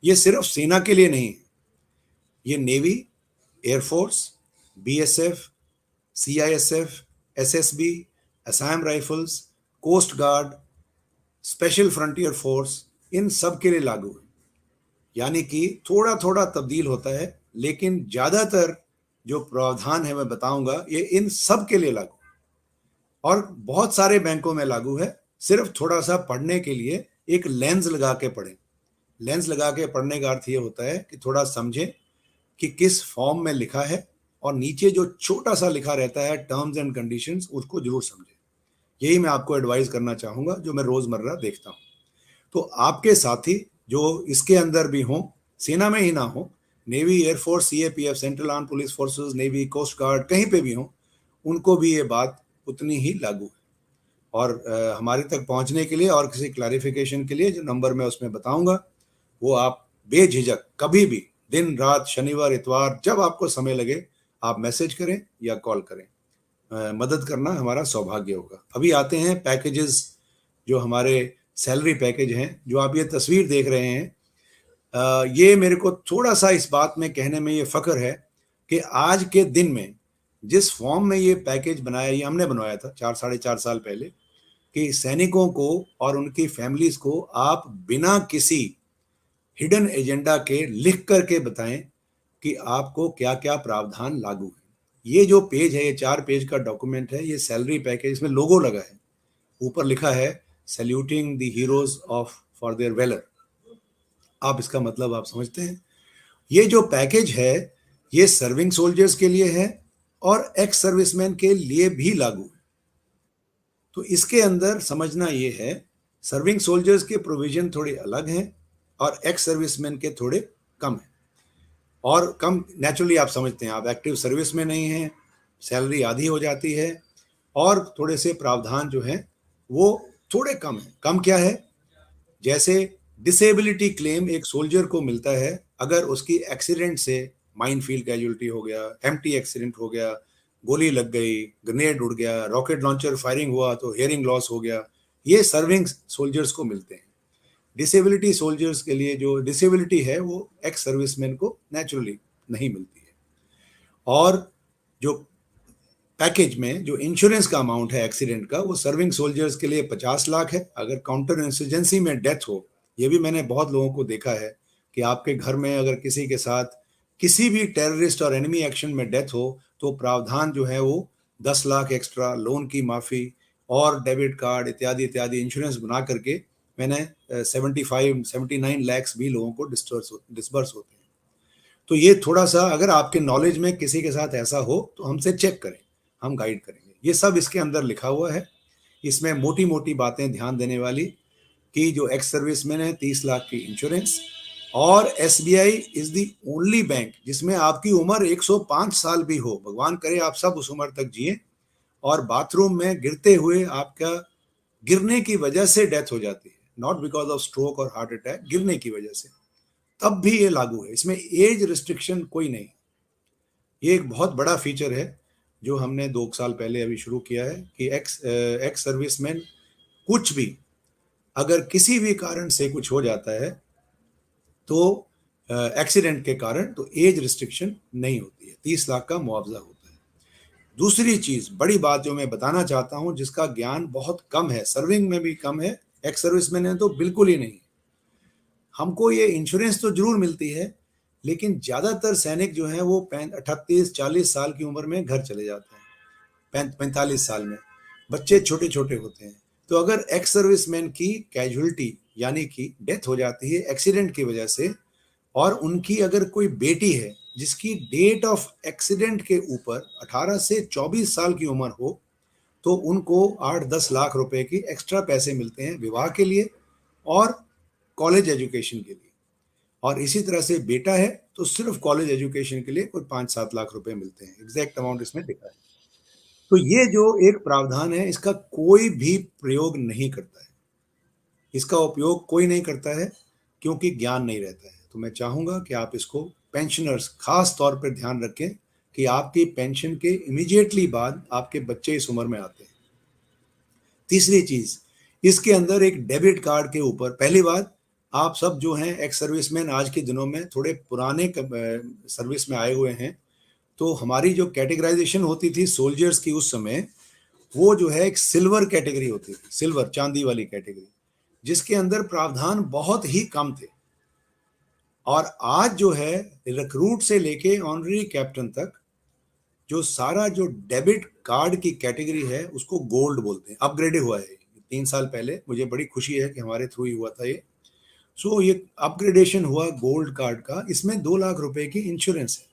ये सिर्फ सेना के लिए नहीं है, ये navy, air force, BSF, CISF, SSB, Assam rifles, coast guard, special frontier force, इन सब के लिए लागू है। यानी कि थोड़ा थोड़ा तब्दील होता है, लेकिन ज्यादातर जो प्रावधान है मैं बताऊंगा ये इन सब के लिए लागू, और बहुत सारे बैंकों में लागू है। सिर्फ थोड़ा सा पढ़ने के लिए एक लेंस लगा के पढ़ें। लेंस लगा के पढ़ने का अर्थ ये होता है कि थोड़ा समझें कि किस फॉर्म में लिखा है, और नीचे जो छोटा सा लिखा रहता है टर्म्स एंड कंडीशंस, उसको जरूर समझें। यही मैं आपको एडवाइस करना चाहूंगा, जो मैं रोजमर्रा देखता हूं। तो आपके साथी जो इसके अंदर भी हों, सेना में ही ना हो, navy, air force, CAPF, central arm police forces, navy, coast guard, कहीं पे भी हो, उनको भी ये बात उतनी ही लागू है। और हमारे तक पहुंचने के लिए और किसी क्लैरिफिकेशन के लिए जो नंबर मैं उसमें बताऊंगा, वो आप बेझिझक कभी भी, दिन रात, शनिवार इतवार, जब आपको समय लगे आप मैसेज करें या कॉल करें। मदद करना हमारा सौभाग्य होगा। अभी आते हैं पैकेजेस, जो हमारे सैलरी पैकेज हैं, जो आप ये तस्वीर देख रहे हैं। ये मेरे को थोड़ा सा इस बात में कहने में ये फख्र है कि आज के दिन में जिस फॉर्म में ये पैकेज बनाया, ये हमने बनवाया था 4 साढ़े 4 साल पहले, कि सैनिकों को और उनकी फैमिलीज को आप बिना किसी हिडन एजेंडा के लिख करके बताएं कि आपको क्या क्या प्रावधान लागू है। ये जो पेज है, ये 4 पेज का डॉक्यूमेंट है, ये सैलरी पैकेज, इसमें लोगो लगा है, ऊपर लिखा है saluting the heroes of for their valour. आप इसका मतलब आप समझते हैं। ये जो पैकेज है ये सर्विंग सोल्जर्स के लिए है और एक्स सर्विसमैन के लिए भी लागू है। तो इसके अंदर समझना ये है, सर्विंग सोल्जर्स के प्रोविजन थोड़े अलग हैं और एक्स सर्विसमैन के थोड़े कम हैं। और कम नेचुरली आप समझते हैं, आप एक्टिव सर्विस में नहीं हैं, सैलरी आधी हो जाती है, और थोड़े से प्रावधान जो हैं वो थोड़े कम हैं। कम क्या है? जैसे डिसेबिलिटी क्लेम एक सोल्जर को मिलता है अगर उसकी एक्सीडेंट से, माइन फील्ड कैजुअलिटी हो गया, एम्प्टी एक्सीडेंट हो गया, गोली लग गई, ग्रेनेड उड़ गया, रॉकेट लॉन्चर फायरिंग हुआ तो हियरिंग लॉस हो गया, ये सर्विंग सोल्जर्स को मिलते हैं। डिसेबिलिटी सोल्जर्स के लिए जो डिसेबिलिटी है वो एक्स सर्विसमैन को नेचुरली नहीं मिलती है। और जो पैकेज में जो इंश्योरेंस का अमाउंट है एक्सीडेंट का, वो सर्विंग सोल्जर्स के लिए 50 लाख है। अगर काउंटर इंसर्जेंसी में डेथ हो, ये भी मैंने बहुत लोगों को देखा है कि आपके घर में अगर किसी के साथ किसी भी टेररिस्ट और एनिमी एक्शन में डेथ हो तो प्रावधान जो है वो 10 लाख एक्स्ट्रा, लोन की माफी और डेबिट कार्ड इत्यादि इत्यादि इंश्योरेंस बना करके मैंने 75-79 लैक्स भी लोगों को डिस्बर्स होते हैं। तो ये थोड़ा सा, अगर आपके नॉलेज में किसी के साथ ऐसा हो तो हमसे चेक करें, हम गाइड करेंगे। ये सब इसके अंदर लिखा हुआ है। इसमें मोटी मोटी बातें ध्यान देने वाली कि जो एक्स सर्विसमैन है 30 लाख की इंश्योरेंस, और SBI is the only bank जिसमें आपकी उम्र 105 साल भी हो, भगवान करे आप सब उस उम्र तक जिए, और बाथरूम में गिरते हुए आपका गिरने की वजह से डेथ हो जाती है, नॉट बिकॉज ऑफ स्ट्रोक और हार्ट अटैक, गिरने की वजह से, तब भी ये लागू है। इसमें एज रिस्ट्रिक्शन कोई नहीं। ये एक बहुत बड़ा फीचर है जो हमने 2 साल पहले अभी शुरू किया है कि एक्स सर्विसमैन कुछ भी, अगर किसी भी कारण से कुछ हो जाता है तो एक्सीडेंट के कारण, तो एज रिस्ट्रिक्शन नहीं होती है, 30 लाख का मुआवजा होता है। दूसरी चीज, बड़ी बात जो मैं बताना चाहता हूं, जिसका ज्ञान बहुत कम है, सर्विंग में भी कम है, एक्स सर्विसमैन में तो बिल्कुल ही नहीं। हमको ये इंश्योरेंस तो जरूर मिलती है, लेकिन ज्यादातर सैनिक जो है वो 38-40 साल की उम्र में घर चले जाते हैं, 45 साल में, बच्चे छोटे छोटे होते हैं। तो अगर एक्स सर्विसमैन की कैजुअलिटी यानी कि डेथ हो जाती है एक्सीडेंट की वजह से, और उनकी अगर कोई बेटी है जिसकी डेट ऑफ एक्सीडेंट के ऊपर 18 से 24 साल की उम्र हो, तो उनको 8-10 लाख रुपए की एक्स्ट्रा पैसे मिलते हैं विवाह के लिए और कॉलेज एजुकेशन के लिए। और इसी तरह से बेटा है तो सिर्फ कॉलेज एजुकेशन के लिए कोई 5-7 लाख रुपए मिलते हैं। एग्जैक्ट अमाउंट इसमें लिखा है। तो ये जो एक प्रावधान है, इसका कोई भी प्रयोग नहीं करता है, इसका उपयोग कोई नहीं करता है, क्योंकि ज्ञान नहीं रहता है। तो मैं चाहूंगा कि आप इसको, पेंशनर्स खास तौर पर ध्यान रखें कि आपकी पेंशन के इमीडिएटली बाद आपके बच्चे इस उम्र में आते हैं। तीसरी चीज, इसके अंदर एक डेबिट कार्ड के ऊपर, पहली बात, आप सब जो हैं एक्स सर्विसमैन आज के दिनों में थोड़े पुराने सर्विस में आए हुए हैं, तो हमारी जो कैटेगराइजेशन होती थी सोल्जर्स की उस समय, वो जो है एक सिल्वर कैटेगरी होती थी, सिल्वर चांदी वाली कैटेगरी, जिसके अंदर प्रावधान बहुत ही कम थे। और आज जो है रिक्रूट से लेके ऑनरेरी कैप्टन तक जो सारा जो डेबिट कार्ड की कैटेगरी है उसको गोल्ड बोलते हैं, अपग्रेडेड हुआ है 3 साल पहले। मुझे बड़ी खुशी है कि हमारे थ्रू ही हुआ था ये। सो ये अपग्रेडेशन हुआ गोल्ड कार्ड का। इसमें 2 लाख रुपए की इंश्योरेंस है।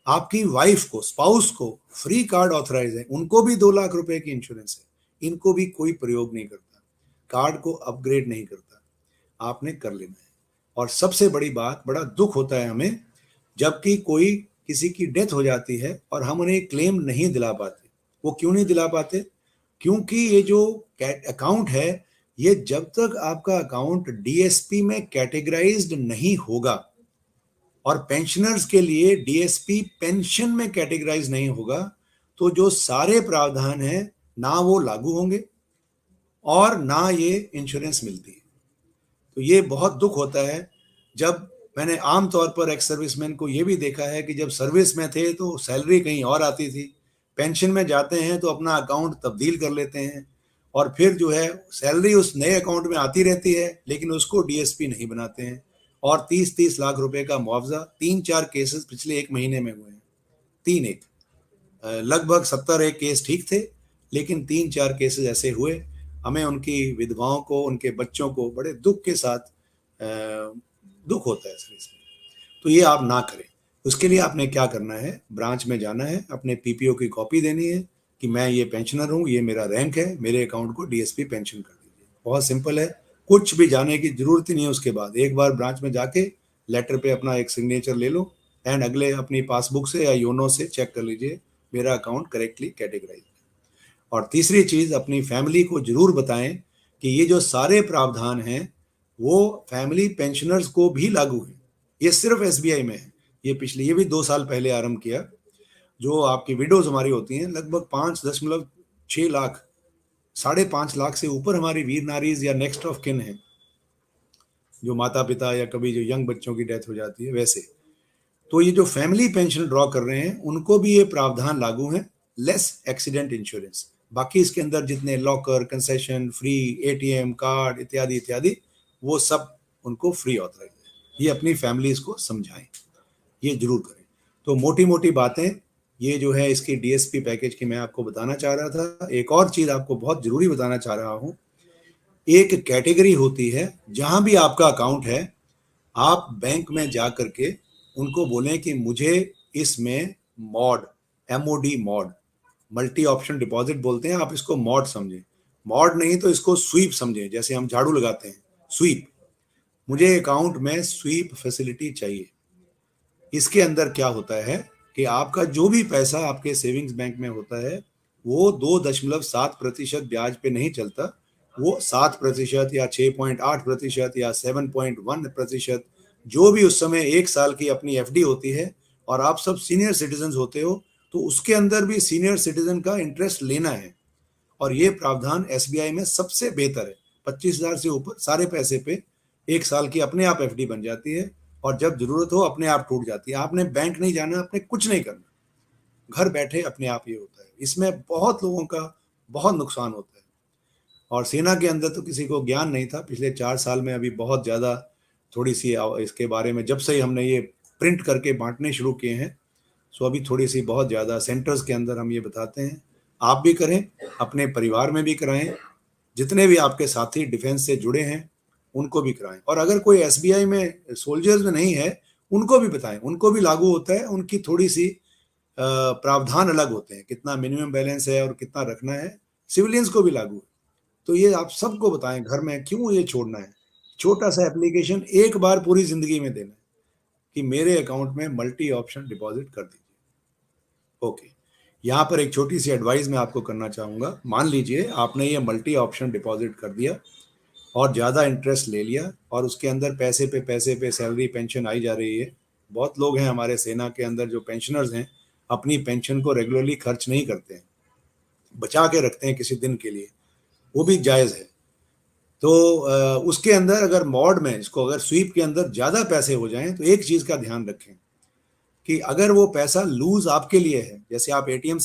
आपकी वाइफ को, स्पाउस को फ्री कार्ड ऑथराइज है, उनको भी 2 लाख रुपए की इंश्योरेंस है। इनको भी कोई प्रयोग नहीं करता, कार्ड को अपग्रेड नहीं करता, आपने कर लेना है। और सबसे बड़ी बात, बड़ा दुख होता है हमें जबकि कोई किसी की डेथ हो जाती है और हम उन्हें क्लेम नहीं दिला पाते। वो क्यों नहीं दिला पाते? क्योंकि ये जो अकाउंट है, ये जब तक आपका अकाउंट डीएसपी में कैटेगराइज्ड नहीं होगा और पेंशनर्स के लिए डीएसपी पेंशन में कैटेगराइज नहीं होगा, तो जो सारे प्रावधान हैं ना वो लागू होंगे और ना ये इंश्योरेंस मिलती है। तो ये बहुत दुख होता है। जब मैंने आमतौर पर एक्स सर्विसमैन को ये भी देखा है कि जब सर्विस में थे तो सैलरी कहीं और आती थी, पेंशन में जाते हैं तो अपना अकाउंट तब्दील कर लेते हैं और फिर जो है सैलरी उस नए अकाउंट में आती रहती है लेकिन उसको डीएसपी नहीं बनाते हैं। और 30-30 लाख रुपए का मुआवजा, 3-4 केसेस पिछले 1 महीने में हुए हैं। 3 एक लगभग 70 एक केस ठीक थे, लेकिन 3-4 केसेस ऐसे हुए। हमें उनकी विधवाओं को, उनके बच्चों को बड़े दुख के साथ दुख होता है सर इसमें। तो ये आप ना करें। उसके लिए आपने क्या करना है, ब्रांच में जाना है, अपने पीपीओ की कॉपी देनी है कि मैं ये पेंशनर हूँ, ये मेरा रैंक है, मेरे अकाउंट को डीएसपी पेंशन कर दीजिए। बहुत सिंपल है, कुछ भी जाने की जरूरत ही नहीं है। उसके बाद एक बार ब्रांच में जाके लेटर पे अपना एक सिग्नेचर ले लो एंड अगले अपनी पासबुक से या योनो से चेक कर लीजिए मेरा अकाउंट करेक्टली कैटेगराइज है। और तीसरी चीज, अपनी फैमिली को जरूर बताएं कि ये जो सारे प्रावधान हैं वो फैमिली पेंशनर्स को भी लागू है। ये सिर्फ एसबीआई में है। ये भी 2 साल पहले आरंभ किया। जो आपकी विडोज हमारी होती हैं, लगभग 5.6 लाख, 5.5 लाख से ऊपर हमारी वीर नारीज या नेक्स्ट ऑफ किन है, जो माता पिता या कभी जो यंग बच्चों की डेथ हो जाती है वैसे। तो ये जो फैमिली पेंशन ड्रॉ कर रहे हैं उनको भी ये प्रावधान लागू है, लेस एक्सीडेंट इंश्योरेंस। बाकी इसके अंदर जितने locker, concession, free ATM card इत्यादि इत्यादि, वो सब उनको फ्री ऑथराइज है। ये अपनी फैमिलीज को समझाएं, ये जरूर करें। तो मोटी मोटी बातें ये जो है इसकी डीएसपी पैकेज की मैं आपको बताना चाह रहा था। एक और चीज आपको बहुत जरूरी बताना चाह रहा हूं। एक कैटेगरी होती है जहां भी आपका अकाउंट है, आप बैंक में जा करके उनको बोलें कि मुझे इसमें mod, MoD mod, multi option deposit बोलते हैं, आप इसको मॉड समझें। मॉड नहीं तो इसको स्वीप समझें, जैसे हम झाड़ू लगाते हैं, स्वीप। मुझे अकाउंट में स्वीप फैसिलिटी चाहिए। इसके अंदर क्या होता है कि आपका जो भी पैसा आपके सेविंग्स बैंक में होता है वो 2.7% ब्याज पे नहीं चलता, वो 7% या 6.8% या 7.1%, जो भी उस समय 1 साल की अपनी एफडी होती है। और आप सब सीनियर सिटीजन होते हो तो उसके अंदर भी सीनियर सिटीजन का इंटरेस्ट लेना है। और ये प्रावधान एसबीआई में सबसे बेहतर है। 25,000 से ऊपर सारे पैसे पे 1 साल की अपने आप एफडी बन जाती है और जब जरूरत हो अपने आप टूट जाती है। आपने बैंक नहीं जाना, आपने कुछ नहीं करना, घर बैठे अपने आप ये होता है। इसमें बहुत लोगों का बहुत नुकसान होता है। और सेना के अंदर तो किसी को ज्ञान नहीं था। पिछले 4 साल में अभी बहुत ज़्यादा थोड़ी सी इसके बारे में, जब से ही हमने ये प्रिंट करके बांटने शुरू किए हैं, सो अभी थोड़ी सी बहुत ज़्यादा सेंटर्स के अंदर हम ये बताते हैं। आप भी करें, अपने परिवार में भी कराएं, जितने भी आपके साथी डिफेंस से जुड़े हैं उनको भी कराएं। और अगर कोई एसबीआई में सोल्जर्स में नहीं है उनको भी बताएं, उनको भी लागू होता है। उनकी थोड़ी सी प्रावधान अलग होते हैं, कितना मिनिमम बैलेंस है और कितना रखना है, सिविलियंस को भी लागू है। तो ये आप सबको बताएं घर में, क्यों ये छोड़ना है। छोटा सा एप्लीकेशन एक बार पूरी जिंदगी में देना है कि मेरे अकाउंट में मल्टी ऑप्शन डिपॉजिट कर दीजिए। ओके, यहाँ पर एक छोटी सी एडवाइस मैं आपको करना चाहूँगा। मान लीजिए आपने ये मल्टी ऑप्शन डिपॉजिट कर दिया और ज़्यादा इंटरेस्ट ले लिया और उसके अंदर पैसे पे सैलरी पेंशन आई जा रही है। बहुत लोग हैं हमारे सेना के अंदर जो पेंशनर्स हैं, अपनी पेंशन को रेगुलरली खर्च नहीं करते हैं, बचा के रखते हैं किसी दिन के लिए, वो भी जायज़ है। तो उसके अंदर अगर मॉड में इसको अगर स्वीप के अंदर ज़्यादा पैसे हो जाएं तो एक चीज़ का ध्यान रखें कि अगर वो पैसा लूज आपके लिए है, जैसे आप एटीएम से